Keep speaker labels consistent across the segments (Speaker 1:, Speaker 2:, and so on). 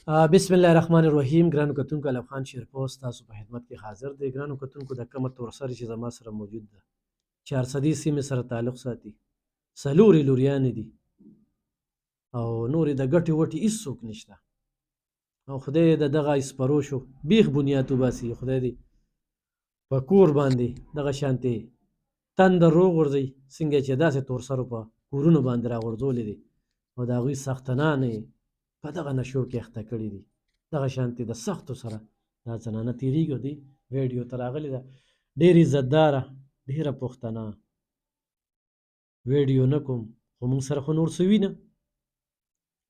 Speaker 1: بسم الله الرحمن الرحیم. ګرانو کتونکو، الف خان شیرپوست تاسو په خدمت کې حاضر دی. ګرانو کتونکو، د کومه تورسر چې زما سره موجود ده 400 سیمې سره تعلق ساتي، څلورې لوریانې دي او نورې د ګټې وټې هېڅوک نشته او خدای د دغه اسپرو شو بیخ بنیاد وباسي. خدای دې په کور باندې دغه شانتې تندر روغورځوي څنګه چې داسې تورسرو په کورونو باندې راغورځولې دي او د هغوی څښتنان یې په دغه نشو کې اخته کړي دي. دغه شانتې د سختو سره دا زنانه تېرېږي او دې ویډیو ته راغلې ده. ډېر عزتداره، ډېره پښتنه. ویډیو نه کوم خو موږ سره خو نور څه وینه،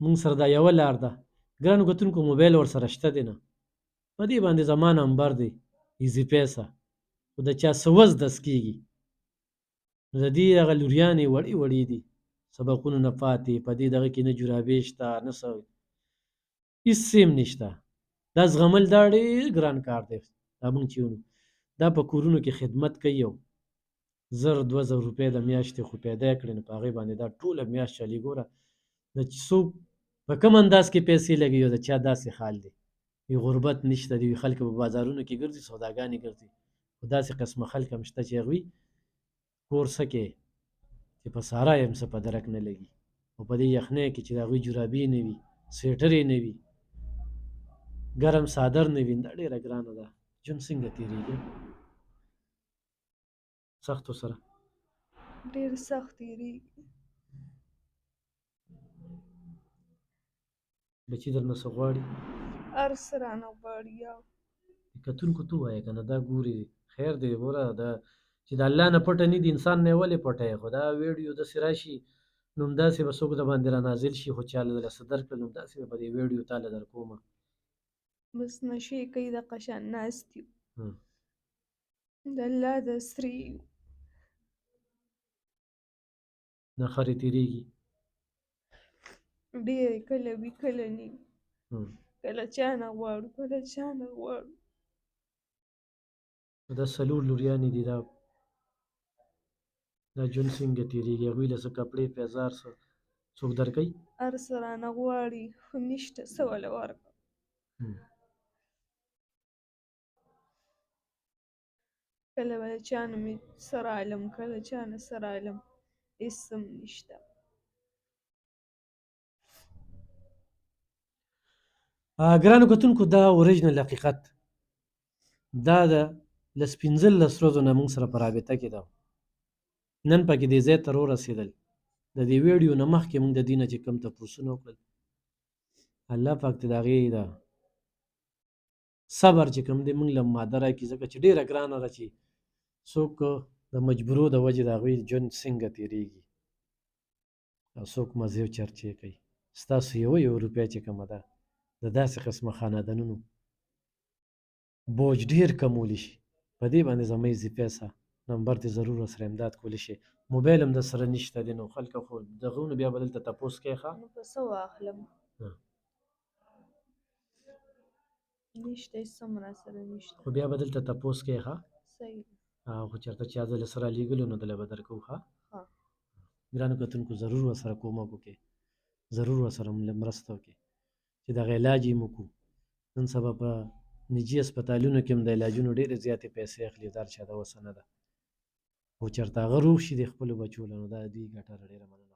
Speaker 1: موږ سره دا یوه لار ده. ګرانو کتونکو، موبایل ورسره شته دی نه، په دې باندې زما نمبر دی ایزي پیسه، خو د چا څه وس دس کېږي نو د دې هغه لوریانې وړې وړې دي، سبقونو نه پاتې، په دې دغه کې نه جرابې شته نه څه، هېڅ سیم نشته. دا زغمل دا ډېر ګران کار دی. دا موږ چې دا په کورونو کې خدمت کوي او 1000-2000 روپۍ د میاشتې خو پیدا کړې نو په هغې باندې دا ټوله میاشت چلي. ګوره د څوک په کوم انداز کې پیسې لګوي او د چا داسې حال دی. وي غربت نشته دی، وي خلک په بازارونو کې ګرځي، سوداګانې ګرځي، خو داسې قسمه خلک هم شته چې هغوی کور څه کې چې په سارا یې هم څه په درک نه لګي او په دې یخنۍ کې چې د هغوی جرابې نه وي، سویټر یې نه وي، ګرم څادر نه وي، دا ډېره ګرانه ده. ژوند څنګه تېرېږي سختو سره؟
Speaker 2: ډېر سخت تېرېږي.
Speaker 1: بچي درنه څه غواړي؟
Speaker 2: هر څه رانه غواړي.
Speaker 1: کتونکو ته ووایه که نه دا ګوري خیر دی. ګوره دا چې د الله نه پټه نه دي، انسان نه یې ولې پټوي؟ خو دا ویډیو داسې راشي نو همداسې به څوک د باندې رانازل شي، خو چا له څه درکړل نو همداسې به دې ویډیو تاله در کومه.
Speaker 2: بس نشې کوي دغه شان ناست یو د الله د سرې یو.
Speaker 1: نخرې تېرېږي
Speaker 2: ډېرې، کله وي کله نه وي، کله چا نه غواړو کله چا نه غواړو.
Speaker 1: دا څلور لوریانې دي. دا ژوند څنګه تېرېږي؟ هغوی له څه کپړې پیزار څه څوک درکوي؟
Speaker 2: هر څه رانه غواړي خو نشته، څه وله ورکړم. کله به د چا نه مې څه رالم، کله چا نه څه رالم، هېڅ هم نشته.
Speaker 1: ګرانو کتونکو، دا اوریجنل حقیقت دا د لس 15 ورځو نه موږ سره په رابطه کې ده. نن پکې دې ځای ته ورسېدل. د دې ویډیو نه مخکې موږ د دې نه چې کوم تپوسونه وکړل، الله پاک ته د هغې د صبر چې کوم دی موږ له ماده راکړي، ځکه چې ډېره ګرانه ده چې څوک د مجبورو د وجې د هغوی ژوند څنګه تېرېږي او څوک مزې او چرچې کوي. ستاسو یو روپۍ چې کومه ده د داسې قسمه خاندانونو بوج ډېر کمولی شي. په دې باندې زما ایزي پیسه نمبر دې ضرور ورسره امداد کولی شي. موبایل هم درسره نشته دی نو خلکه خو دغه نو بیا به دلته تپوس کوي. ښه
Speaker 2: نو په څه واخلم؟ نشته، هېڅ هم راسره نشته،
Speaker 1: خو بیا به دلته تپوس کوي. ښه
Speaker 2: صحیح ده.
Speaker 1: خو چېرته چا زه له څه رالېږلو نو دله به درکوو. ښه ګرانو کتونکو، ضرور ورسره کومک وکړئ، ضرور ورسره مرسته وکړئ چې دغه علاج یې وکړو. نن سبا په نجي هسپتالونو کې هم د علاجونو ډېرې زیاتې پیسې اخلي، دا هر چا د وسه نه ده. خو چېرته هغه روغ شي د خپلو بچو له نو دا د دوی ګټه ده. ډېره مننه.